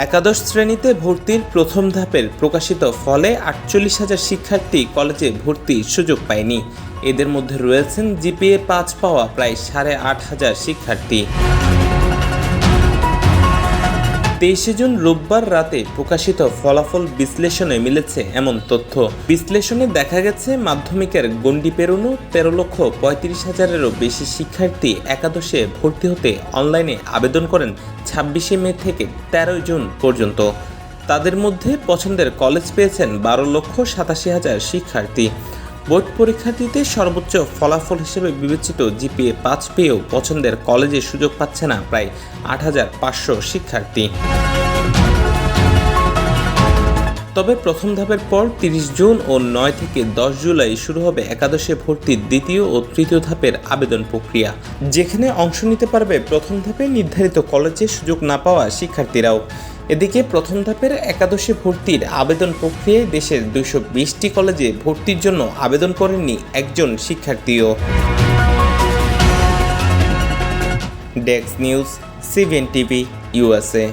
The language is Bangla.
একাদশ শ্রেণীতে ভর্তির প্রথম ধাপের প্রকাশিত ফলে ৪৮,০০০ শিক্ষার্থী কলেজে ভর্তির সুযোগ পায়নি। এদের মধ্যে রয়েছেন জিপিএ ৫ পাওয়া প্রায় ৮,৫০০ শিক্ষার্থী। ২৩ জুন রোববার রাতে প্রকাশিত ফলাফল বিশ্লেষণে মিলেছে এমন তথ্য। বিশ্লেষণে দেখা গেছে মাধ্যমিকের গণ্ডি পেরোনো ১৩,৩৫,০০০-এরও বেশি শিক্ষার্থী একাদশে ভর্তি হতে অনলাইনে আবেদন করেন ২৬শে মে থেকে ১৩ জুন পর্যন্ত। তাদের মধ্যে পছন্দের কলেজ পেয়েছেন ১২,৮৭,০০০ শিক্ষার্থী। বোর্ড পরীক্ষার্থীতে সর্বোচ্চ ফলাফল হিসেবে বিবেচিত জিপিএ ৫ পেয়েও পছন্দের কলেজে সুযোগ পাচ্ছে না প্রায় ৮,৫০০ শিক্ষার্থী। তবে প্রথম ধাপের পর ৩০ জুন ও ৯ থেকে ১০ জুলাই শুরু হবে একাদশে ভর্তির দ্বিতীয় ও তৃতীয় ধাপের আবেদন প্রক্রিয়া, যেখানে অংশ নিতে পারবে প্রথম ধাপে নির্ধারিত কলেজে সুযোগ না পাওয়া শিক্ষার্থীরাও। এদিকে প্রথম ধাপের একাদশে ভর্তির আবেদন প্রক্রিয়ায় দেশের ২২০টি কলেজে ভর্তির জন্য আবেদন করেননি একজন শিক্ষার্থীও। Desk news, CBN TV, USA।